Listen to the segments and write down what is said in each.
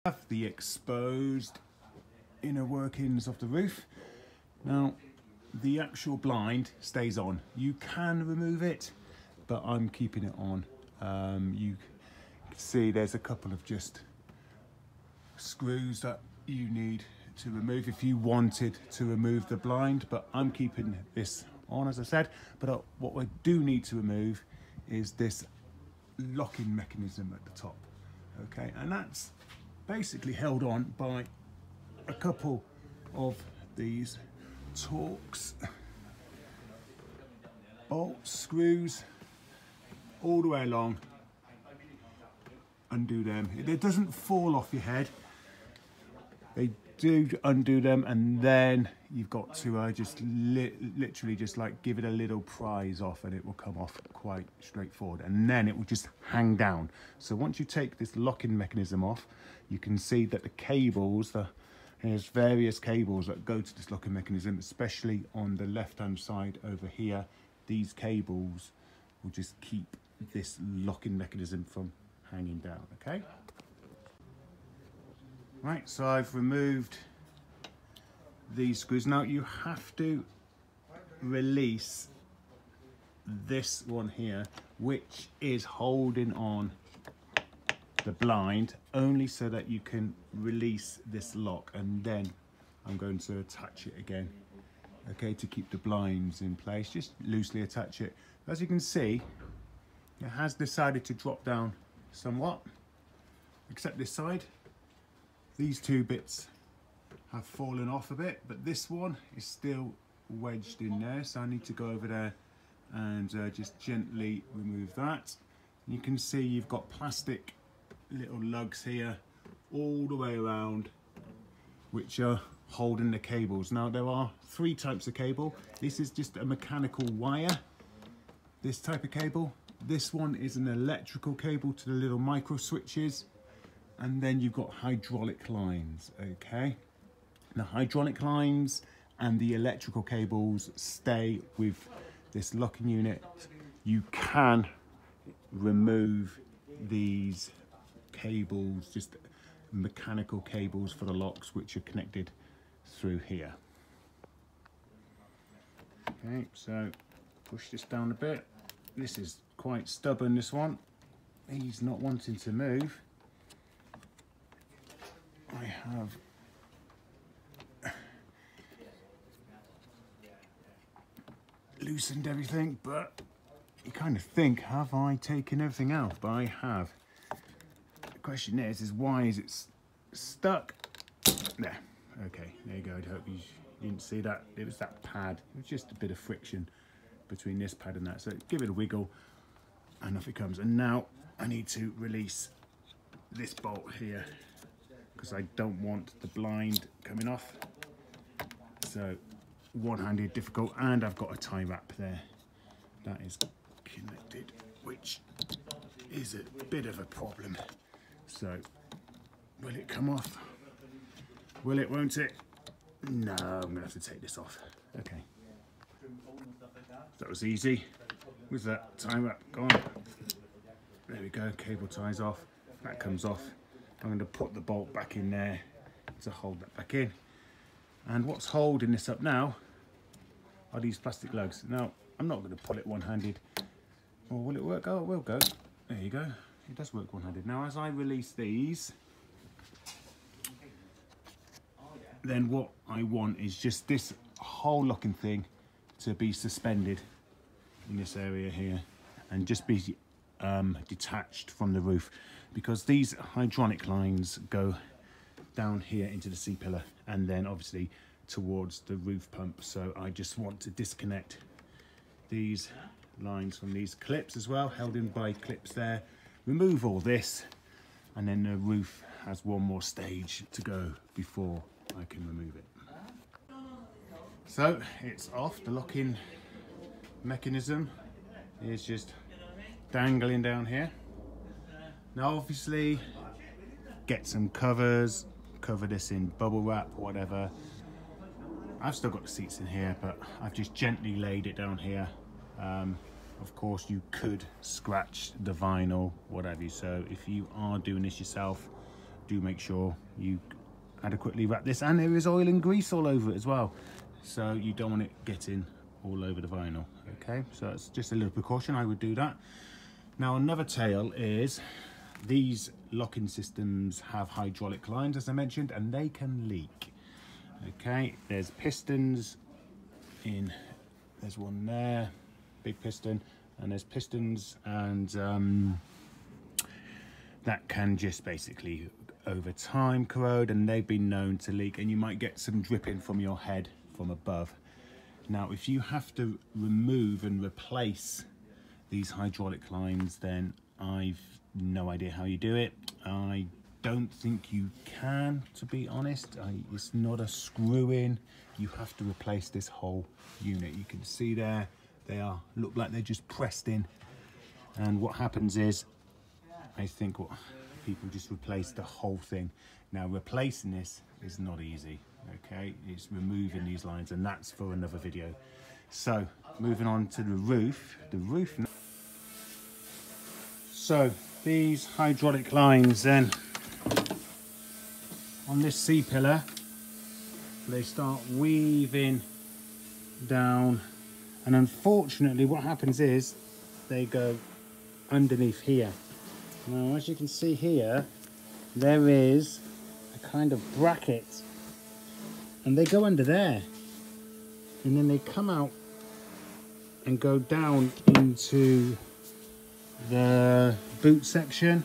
Have the exposed inner workings of the roof. Now the actual blind stays on. You can remove it, but I'm keeping it on. You can see there's a couple of just screws that you need to remove if you wanted to remove the blind, but I'm keeping this on, as I said. But what I do need to remove is this locking mechanism at the top. Okay, and that's basically held on by a couple of these Torx bolts, screws, all the way along. Undo them. It doesn't fall off your head. They do undo them, and then you've got to just literally just like give it a little prise off, and it will come off quite straightforward, and then it will just hang down. So once you take this locking mechanism off, you can see that the cables, there's various cables that go to this locking mechanism, especially on the left hand side over here. These cables will just keep this locking mechanism from hanging down. Okay, right, so I've removed these screws. Now you have to release this one here, which is holding on the blind, only so that you can release this lock, and then I'm going to attach it again, okay, to keep the blinds in place. Just loosely attach it. As you can see, it has decided to drop down somewhat, except this side. These two bits have fallen off a bit, but this one is still wedged in there, so I need to go over there and just gently remove that. And you can see you've got plastic little lugs here all the way around, which are holding the cables. Now there are three types of cable. This is just a mechanical wire, this type of cable. This one is an electrical cable to the little micro switches, and then you've got hydraulic lines. Okay, the hydraulic lines and the electrical cables stay with this locking unit. You can remove these cables, just mechanical cables for the locks, which are connected through here. Okay, so push this down a bit. This is quite stubborn, this one. He's not wanting to move. I have loosened everything, but you kind of think, have I taken everything out? But I have. The question is why is it stuck? There. Okay, there you go. I hope you didn't see that. It was that pad. It was just a bit of friction between this pad and that. So give it a wiggle, and off it comes. And now I need to release this bolt here, because I don't want the blind coming off. So one-handed, difficult, and I've got a tie wrap there that is connected, which is a bit of a problem. So will it come off? Will it, won't it? No, I'm gonna have to take this off. Okay, that was easy. Where's that tie wrap gone? There we go, cable ties off, that comes off. I'm going to put the bolt back in there to hold that back in. And what's holding this up now are these plastic lugs. Now, I'm not going to pull it one-handed. Or will it work? Oh, it will go. There you go. It does work one-handed. Now, as I release these, then what I want is just this whole locking thing to be suspended in this area here, and just be detached from the roof, because these hydraulic lines go down here into the C-pillar and then obviously towards the roof pump. So I just want to disconnect these lines from these clips as well, held in by clips there. Remove all this, and then the roof has one more stage to go before I can remove it. So it's off. The locking mechanism is just dangling down here. Now obviously get some covers, cover this in bubble wrap, whatever. I've still got the seats in here, but I've just gently laid it down here. Of course you could scratch the vinyl, whatever. So if you are doing this yourself, do make sure you adequately wrap this, and there is oil and grease all over it as well, so you don't want it getting all over the vinyl. Okay, so it's just a little precaution, I would do that. Now another tale is these locking systems have hydraulic lines, as I mentioned, and they can leak. Okay, there's pistons in, there's one there, big piston, and there's pistons, and that can just basically over time corrode, and they've been known to leak, and you might get some dripping from your head from above. Now if you have to remove and replace these hydraulic lines, then I've no idea how you do it. I don't think you can, to be honest. It's not a screw in, you have to replace this whole unit. You can see there they look like they're just pressed in, and what happens is, I think what people just replace the whole thing. Now replacing this is not easy, okay? It's removing these lines, and that's for another video. So moving on to the roof. So these hydraulic lines then on this C-pillar, they start weaving down, and unfortunately what happens is they go underneath here. Now as you can see here, there is a kind of bracket, and they go under there, and then they come out and go down into the boot section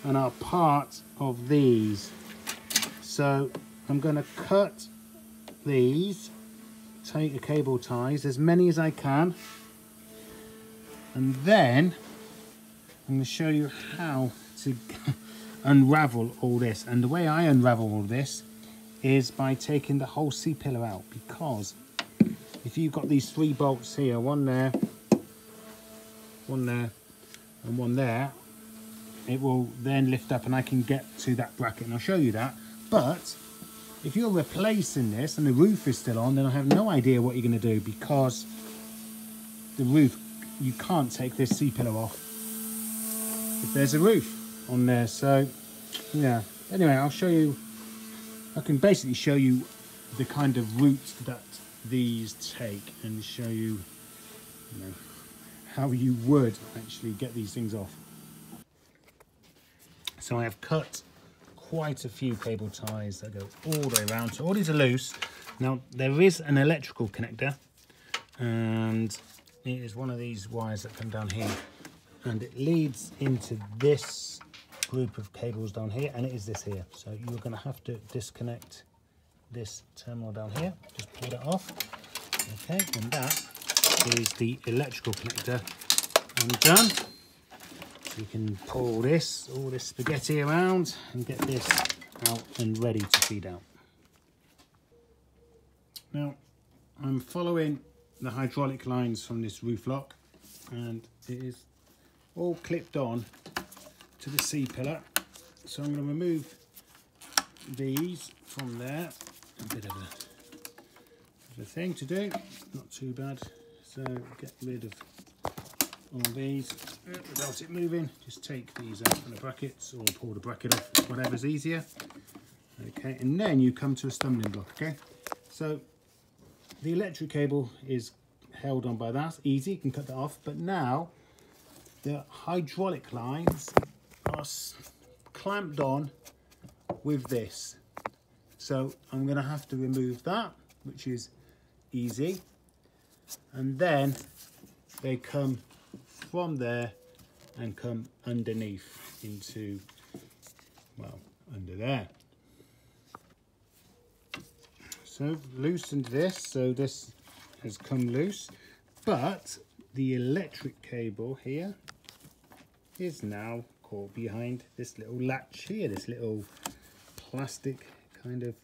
and are part of these. So I'm going to cut these, take the cable ties, as many as I can, and then I'm going to show you how to unravel all this. And the way I unravel all this is by taking the whole C-pillar out, because if you've got these 3 bolts here, one there, and one there, it will then lift up and I can get to that bracket, and I'll show you that. But if you're replacing this and the roof is still on, then I have no idea what you're going to do, because the roof, you can't take this C-pillar off if there's a roof on there. So yeah, anyway, I'll show you, I can basically show you the kind of route that these take, and show you, how you would actually get these things off. So I have cut quite a few cable ties that go all the way around, so all these are loose. Now there is an electrical connector, and it is one of these wires that come down here, and it leads into this group of cables down here, and it is this here. So you're going to have to disconnect this terminal down here, just pull that off. Okay, and that is the electrical connector undone. So you can pull all this spaghetti around and get this out and ready to feed out. Now I'm following the hydraulic lines from this roof lock, and it is all clipped on to the C-pillar. So I'm going to remove these from there. A bit of a thing to do, not too bad. So get rid of all these without it moving. Just take these out from the brackets, or pull the bracket off, whatever's easier. Okay, and then you come to a stumbling block. Okay, so the electric cable is held on by that, easy, you can cut that off. But now the hydraulic lines are clamped on with this, so I'm going to have to remove that, which is easy, and then they come from there and come underneath into, well, under there. So loosened this, so this has come loose, but the electric cable here is now caught behind this little latch here, this little plastic kind of,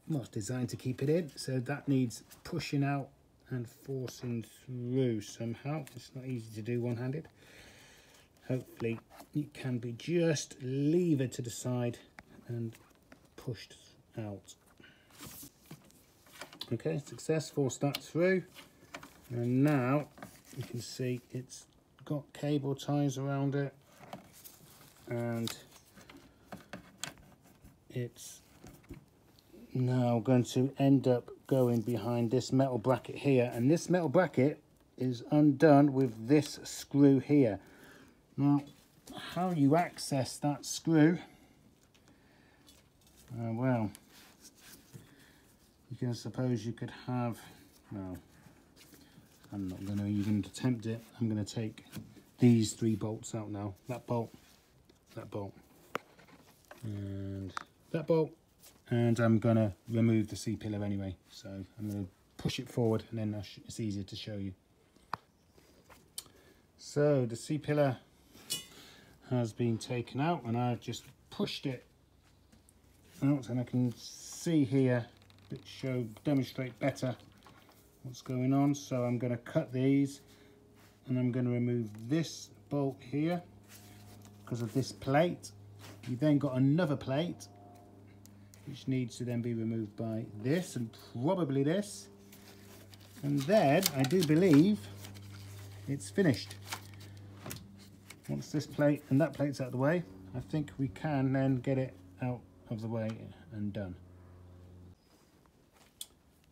well, it's designed to keep it in, so that needs pushing out and forcing through somehow. It's not easy to do one-handed. Hopefully it can be just levered to the side and pushed out. Okay, success, forced that through, and now you can see it's got cable ties around it, and it's now going to end up going behind this metal bracket here, and this metal bracket is undone with this screw here. Now, how you access that screw, well, you can suppose you could have, well, I'm not going to even attempt it. I'm going to take these 3 bolts out now. That bolt, and that bolt, and I'm going to remove the C-pillar anyway. So I'm going to push it forward, and then it's easier to show you. So the C-pillar has been taken out, and I've just pushed it out, and I can see here demonstrate better what's going on. So I'm going to cut these, and I'm going to remove this bolt here because of this plate. You then got another plate which needs to then be removed by this and probably this, and then I do believe it's finished. Once this plate and that plate's out of the way, I think we can then get it out of the way and done.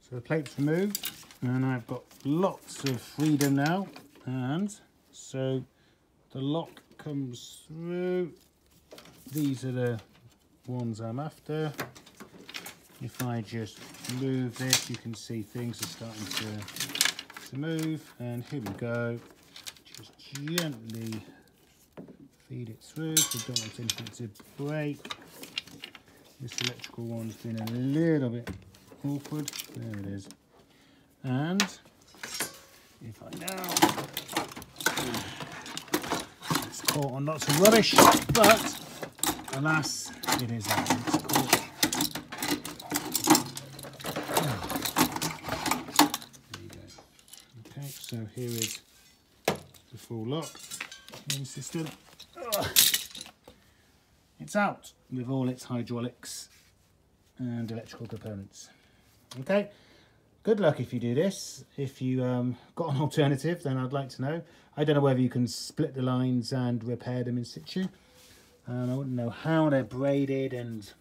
So the plate's removed, and I've got lots of freedom now, and so the lock comes through. These are the ones I'm after. If I just move this, you can see things are starting to move, and here we go. Just gently feed it through, so don't want anything to break. This electrical one's been a little bit awkward. There it is. And if I now, it's caught on lots of rubbish, but alas, it is out. It's caught. There you go. Okay, so here is the full lock in system. It's out with all its hydraulics and electrical components. Okay, good luck if you do this. If you got an alternative, then I'd like to know. I don't know whether you can split the lines and repair them in situ. I wouldn't know how they're braided and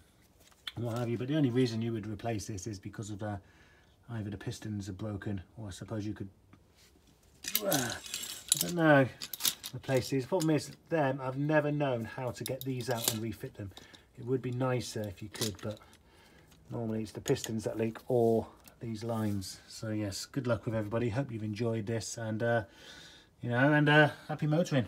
what have you, but the only reason you would replace this is because of either the pistons are broken, or I suppose you could, I don't know, replace these. The problem is them, I've never known how to get these out and refit them. It would be nicer if you could, but normally it's the pistons that leak or these lines. So yes, good luck with everybody. Hope you've enjoyed this, and you know, and happy motoring.